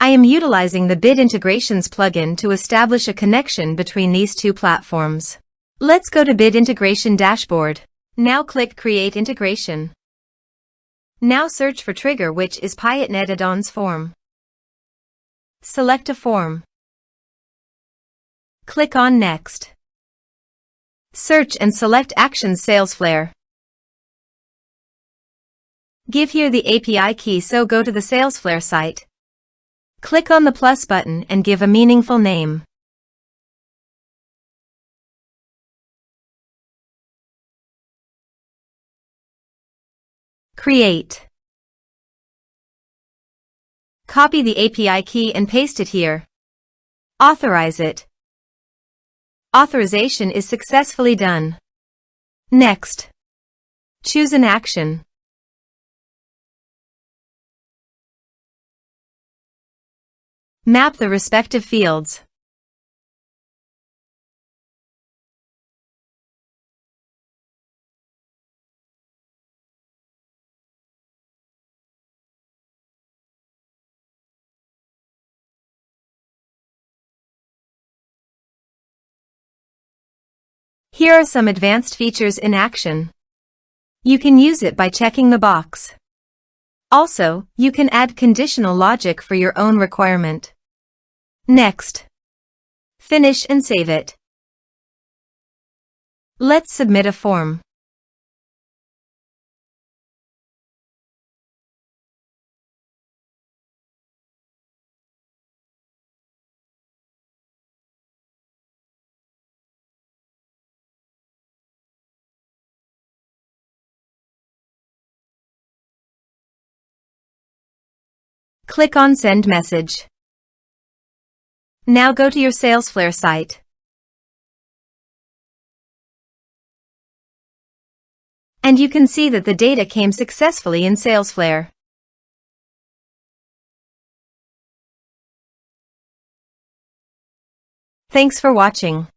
I am utilizing the Bit Integrations plugin to establish a connection between these two platforms. Let's go to Bit Integration Dashboard. Now click Create Integration. Now search for trigger, which is Piotnet Addons form. Select a form. Click on Next. Search and select Actions Salesflare. Give here the API key, so go to the Salesflare site. Click on the plus button and give a meaningful name. Create. Copy the API key and paste it here. Authorize it. Authorization is successfully done. Next. Choose an action. Map the respective fields. Here are some advanced features in action. You can use it by checking the box. Also, you can add conditional logic for your own requirement. Next. Finish and save it. Let's submit a form. Click on Send Message. Now go to your Salesflare site. And you can see that the data came successfully in Salesflare. Thanks for watching.